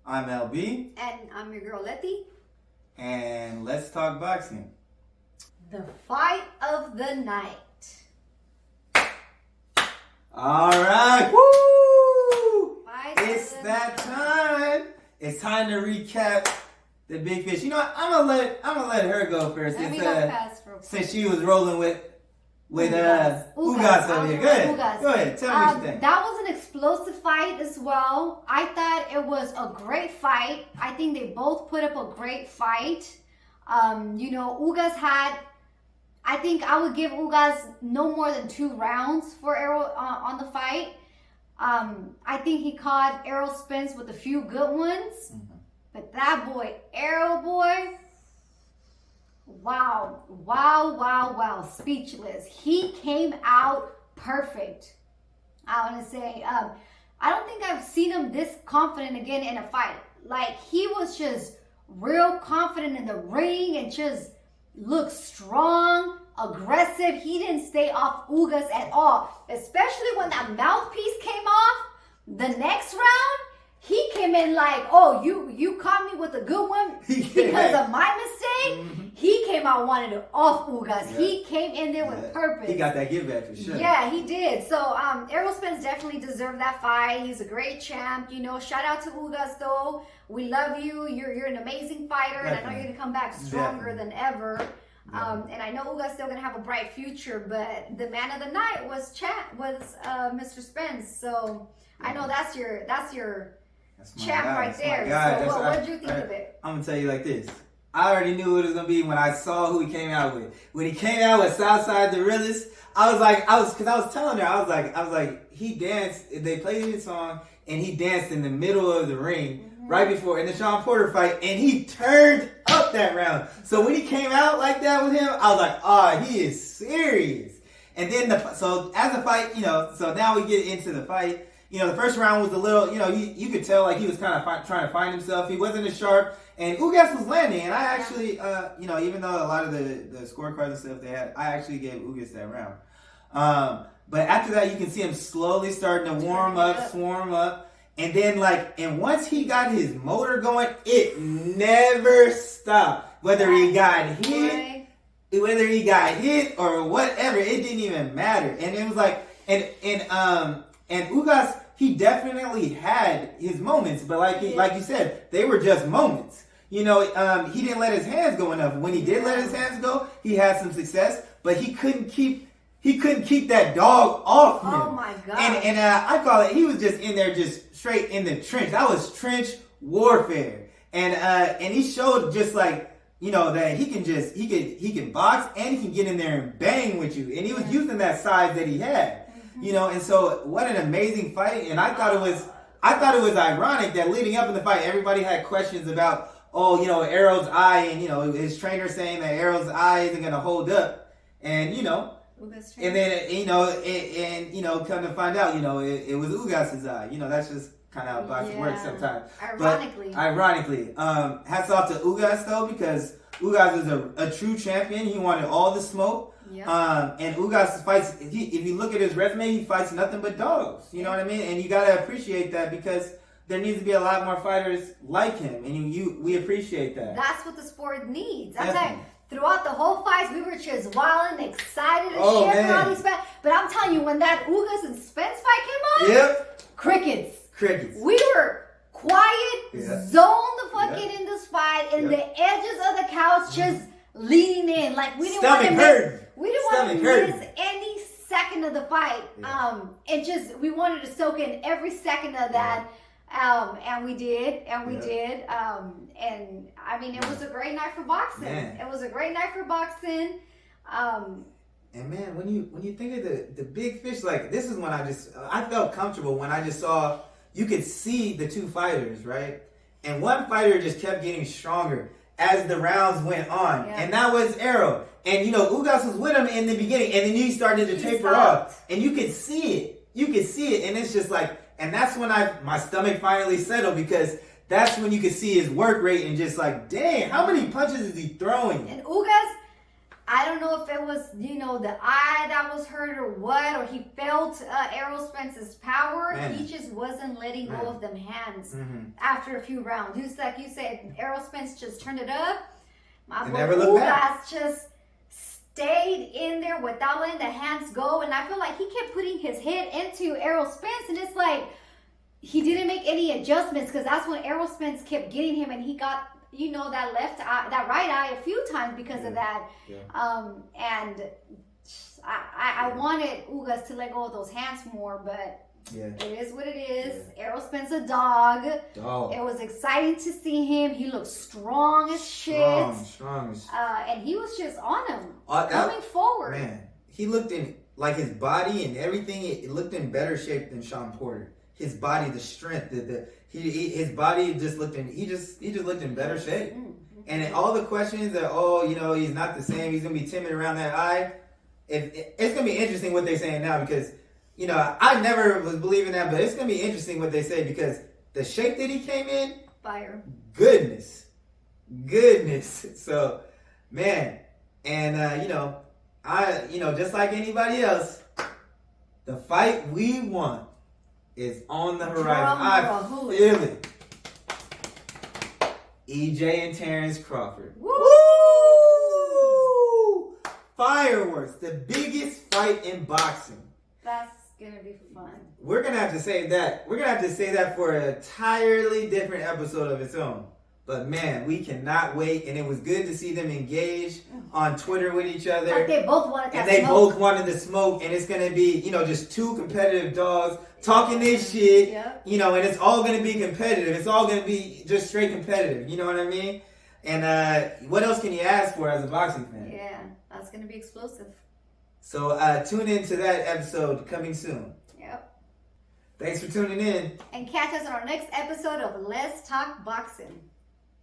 I'm LB. And I'm your girl, Letti. And let's talk boxing. The fight of the night. All right. Woo! It's that night. time. It's time to recap the big fish. You know what? I'm gonna let her go first. Let me go fast Since she was rolling with Ugas. Ugas over here. Go ahead. Ugas. Go ahead. Tell me what you think. That was an explosive fight as well. I thought it was a great fight. I think they both put up a great fight. Ugas had, I think I would give Ugas no more than 2 rounds for Errol on the fight. I think he caught Errol Spence with a few good ones. Mm-hmm. But that boy, Errol boy, wow. Speechless. He came out perfect. I want to say, I don't think I've seen him this confident again in a fight. Like, he was just real confident in the ring and just looked strong, aggressive. He didn't stay off Ugas at all, especially when that mouthpiece came off the next round. He came in like, oh, you caught me with a good one because of my mistake. Mm-hmm. He came out wanting to off Ugas. Yeah. He came in there with purpose. He got that give back for sure. Yeah, he did. So Errol Spence definitely deserved that fight. He's a great champ. Shout out to Ugas though. We love you. You're an amazing fighter, and I know you're gonna come back stronger than ever. And I know Ugas still gonna have a bright future, but the man of the night was Mr. Spence. So I know that's your champ right there. So what did you think of it? I'm gonna tell you like this. I already knew what it was gonna be when I saw who he came out with. When he came out with Southside the Realest, I was telling her, I was like, he danced. They played his song and he danced in the middle of the ring right before in the Sean Porter fight, and he turned up that round. So when he came out like that with him, I was like, oh, he is serious. And then so as a fight, so now we get into the fight. The first round was a little, you could tell like he was kind of trying to find himself. He wasn't as sharp, and Ugas was landing. And I actually, even though a lot of the scorecards and stuff they had, I actually gave Ugas that round. But after that, you can see him slowly starting to warm up, swarm up. And then and once he got his motor going, it never stopped. Whether he got hit or whatever, it didn't even matter. And it was like, and Ugas, he definitely had his moments, but like you said, they were just moments. He didn't let his hands go enough. When he did let his hands go, he had some success, but he couldn't keep that dog off him. Oh my God. And I call it, he was just in there just straight in the trench. That was trench warfare. And he showed just that he can box and he can get in there and bang with you. And he was using that size that he had. And so what an amazing fight. And I thought it was ironic that leading up in the fight, everybody had questions about, Errol's eye, and his trainer saying that Errol's eye isn't going to hold up. And and then come to find out, it was Ugas's eye. That's just kind of how boxing works sometimes. Ironically, hats off to Ugas though, because Ugas is a true champion. He wanted all the smoke. Yep. And Ugas fights. If you look at his resume, he fights nothing but dogs. You know what I mean? And you gotta appreciate that, because there needs to be a lot more fighters like him, and we appreciate that. That's what the sport needs. That's like throughout the whole fights, we were just wild and excited and shit for all these fights. But I'm telling you, when that Ugas and Spence fight came on, crickets. We were quiet, zoned the fuck in this fight, and the edges of the couch just leaning in. Like we didn't want to miss any second of the fight. We wanted to soak in every second of that. And we did. And I mean, it was a great night for boxing. Man. It was a great night for boxing. And man, when you think of the big fish, like this is when I felt comfortable when I just saw, you could see the two fighters, right? And one fighter just kept getting stronger as the rounds went on. And that was Errol. And Ugas was with him in the beginning, and then he started to taper off. And you could see it. And it's just like, and that's when my stomach finally settled, because that's when you could see his work rate and just like, dang, how many punches is he throwing? And Ugas, I don't know if it was, the eye that was hurt or what, or he felt Errol Spence's power. Man. He just wasn't letting go of them hands Mm-hmm. after a few rounds. Just like you said, Errol Spence just turned it up. My And boy never looked back. Ugas just stayed in there without letting the hands go. And I feel like he kept putting his head into Errol Spence. And it's like he didn't make any adjustments, because that's when Errol Spence kept getting him, and he got that left eye, that right eye a few times because of that. Yeah. And I wanted Ugas to let go of those hands more, but it is what it is. Errol Spence a dog. It was exciting to see him. He looked strong as shit. Strong. And he was just on him, That- coming forward. Man, he looked in, like, his body and everything, it looked in better shape than Sean Porter. His body, the strength, his body just looked in, he just looked in better shape. Mm-hmm. And all the questions that, he's not the same, he's going to be timid around that eye. It's going to be interesting what they're saying now, because, I never was believing that, but it's going to be interesting what they say, because the shape that he came in, Fire. Goodness. So, man, and, just like anybody else, the fight we want is on the horizon. I feel it. EJ and Terrence Crawford. Woo! Fireworks. The biggest fight in boxing. That's gonna be fun. We're gonna have to save that. We're gonna have to save that for an entirely different episode of its own. But man, we cannot wait, and it was good to see them engage on Twitter with each other. Like they both wanted that and they smoke. both wanted to smoke, and it's gonna be, just two competitive dogs talking their shit. Yep. And it's all gonna be competitive. It's all gonna be just straight competitive. You know what I mean? And what else can you ask for as a boxing fan? Yeah, that's gonna be explosive. So tune in to that episode coming soon. Yep. Thanks for tuning in. And catch us on our next episode of Let's Talk Boxing.